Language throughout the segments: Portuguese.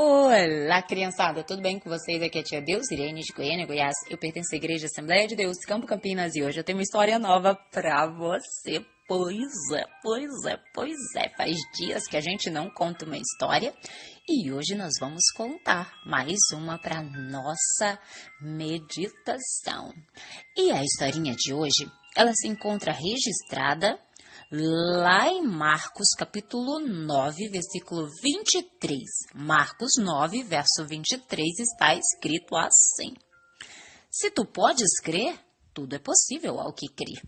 Olá, criançada, tudo bem com vocês? Aqui é a tia Deus, Irene de Goiânia, Goiás. Eu pertenço à Igreja Assembleia de Deus, Campo Campinas, e hoje eu tenho uma história nova pra você. Pois é. Faz dias que a gente não conta uma história e hoje nós vamos contar mais uma para nossa meditação. E a historinha de hoje, ela se encontra registrada lá em Marcos, capítulo 9, versículo 23. Marcos 9, verso 23 está escrito assim: Se tu podes crer, tudo é possível ao que crê.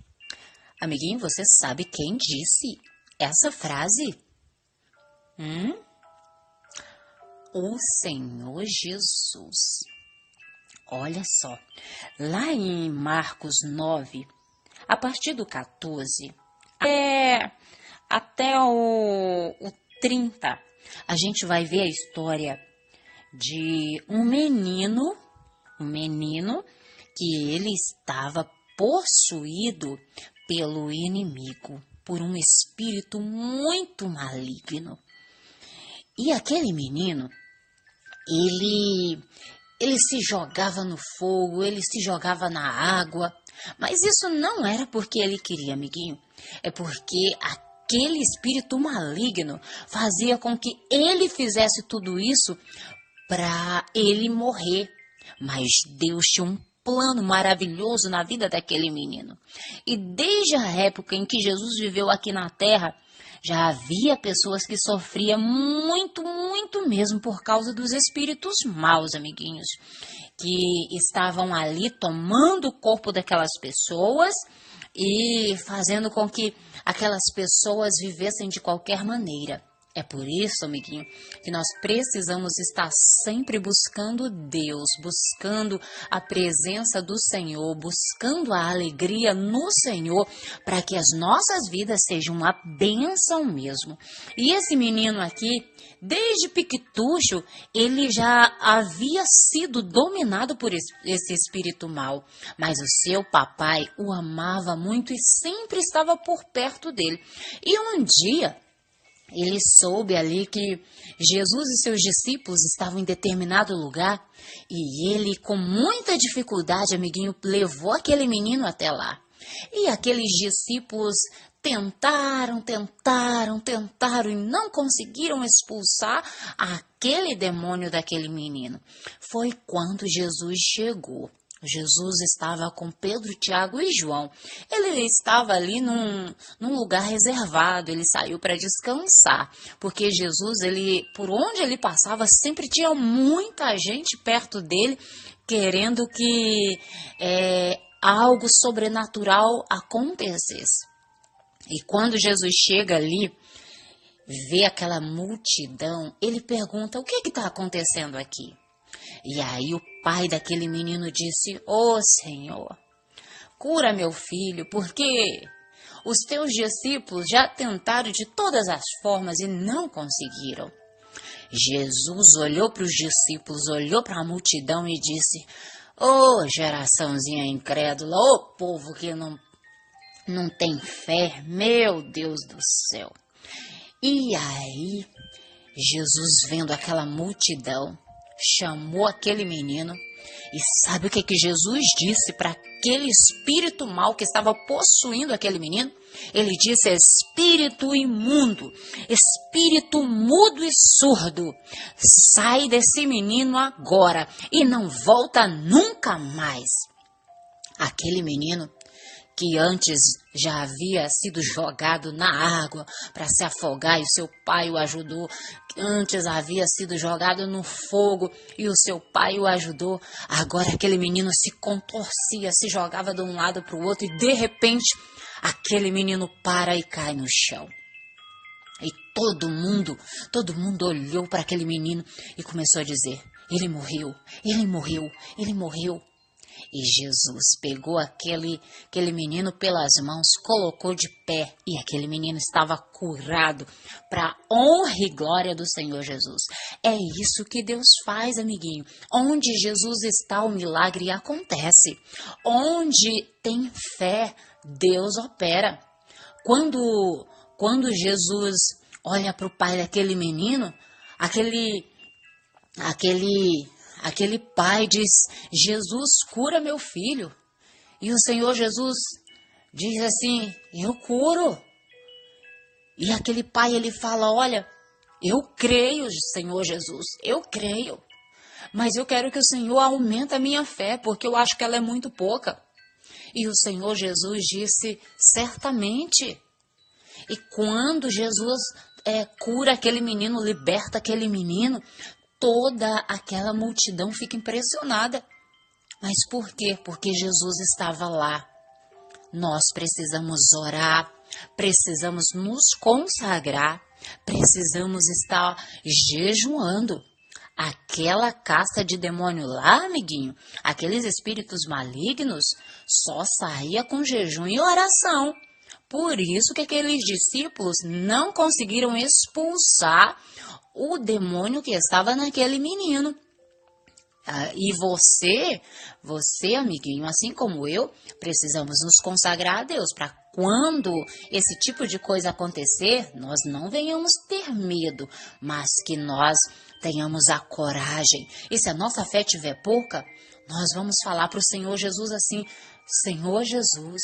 Amiguinho, você sabe quem disse essa frase? O Senhor Jesus. Olha só, lá em Marcos 9, a partir do 14, até o 30, a gente vai ver a história de um menino que ele estava possuído pelo inimigo, por um espírito muito maligno. E aquele menino, ele se jogava no fogo, ele se jogava na água, mas isso não era porque ele queria, amiguinho. É porque aquele espírito maligno fazia com que ele fizesse tudo isso para ele morrer. Mas Deus tinha um plano maravilhoso na vida daquele menino. E desde a época em que Jesus viveu aqui na terra, já havia pessoas que sofriam muito mesmo por causa dos espíritos maus, amiguinhos, que estavam ali tomando o corpo daquelas pessoas e fazendo com que aquelas pessoas vivessem de qualquer maneira. É por isso, amiguinho, que nós precisamos estar sempre buscando Deus, buscando a presença do Senhor, buscando a alegria no Senhor, para que as nossas vidas sejam uma bênção mesmo. E esse menino aqui, desde piquitucho, ele já havia sido dominado por esse espírito mau, mas o seu papai o amava muito e sempre estava por perto dele. E um dia ele soube ali que Jesus e seus discípulos estavam em determinado lugar e ele, com muita dificuldade, amiguinho, levou aquele menino até lá. E aqueles discípulos tentaram e não conseguiram expulsar aquele demônio daquele menino. Foi quando Jesus chegou. Jesus estava com Pedro, Tiago e João. Ele estava ali num lugar reservado, ele saiu para descansar, porque Jesus, por onde ele passava, sempre tinha muita gente perto dele, querendo que algo sobrenatural acontecesse. E quando Jesus chega ali, vê aquela multidão, ele pergunta: o que está acontecendo aqui? E aí o pai daquele menino disse: Ô Senhor, cura meu filho, porque os teus discípulos já tentaram de todas as formas e não conseguiram. Jesus olhou para os discípulos, olhou para a multidão e disse: Ô geraçãozinha incrédula, ô povo que não tem fé, meu Deus do céu. E aí, Jesus, vendo aquela multidão, chamou aquele menino e sabe o que Jesus disse para aquele espírito mau que estava possuindo aquele menino? Ele disse: espírito imundo, espírito mudo e surdo, sai desse menino agora e não volta nunca mais. Aquele menino, que antes já havia sido jogado na água para se afogar e o seu pai o ajudou, antes havia sido jogado no fogo e o seu pai o ajudou, agora aquele menino se contorcia, se jogava de um lado para o outro e de repente aquele menino para e cai no chão. E todo mundo olhou para aquele menino e começou a dizer: ele morreu. E Jesus pegou aquele menino pelas mãos, colocou de pé e aquele menino estava curado para honra e glória do Senhor Jesus. É isso que Deus faz, amiguinho. Onde Jesus está, o milagre acontece. Onde tem fé, Deus opera. Quando Jesus olha para o pai daquele menino, aquele aquele pai diz: Jesus, cura meu filho. E o Senhor Jesus diz assim: eu curo. E aquele pai, ele fala: olha, eu creio, Senhor Jesus, eu creio. Mas eu quero que o Senhor aumente a minha fé, porque eu acho que ela é muito pouca. E o Senhor Jesus disse: certamente. E quando Jesus cura aquele menino, liberta aquele menino, toda aquela multidão fica impressionada. Mas por quê? Porque Jesus estava lá. Nós precisamos orar, precisamos nos consagrar, precisamos estar jejuando. Aquela casta de demônio lá, amiguinho, aqueles espíritos malignos, só saía com jejum e oração. Por isso que aqueles discípulos não conseguiram expulsar o demônio que estava naquele menino. E você, amiguinho, assim como eu, precisamos nos consagrar a Deus para quando esse tipo de coisa acontecer, nós não venhamos ter medo, mas que nós tenhamos a coragem. E se a nossa fé tiver pouca, nós vamos falar para o Senhor Jesus assim: Senhor Jesus,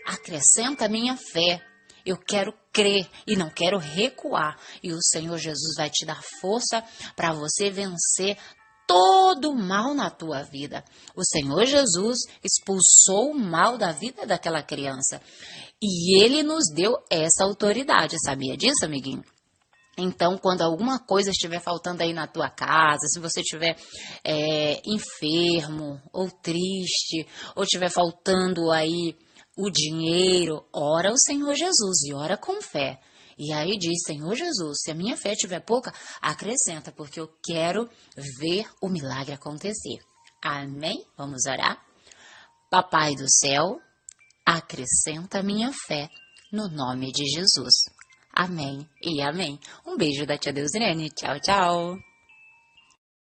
acrescenta a minha fé. Eu quero crer e não quero recuar. E o Senhor Jesus vai te dar força para você vencer todo o mal na tua vida. O Senhor Jesus expulsou o mal da vida daquela criança. E Ele nos deu essa autoridade. Sabia disso, amiguinho? Então, quando alguma coisa estiver faltando aí na tua casa, se você estiver enfermo ou triste, ou estiver faltando aí o dinheiro, ora ao Senhor Jesus e ora com fé. E aí diz: Senhor Jesus, se a minha fé estiver pouca, acrescenta, porque eu quero ver o milagre acontecer. Amém? Vamos orar? Papai do céu, acrescenta a minha fé no nome de Jesus. Amém e amém. Um beijo da tia Deusirene. Tchau, tchau.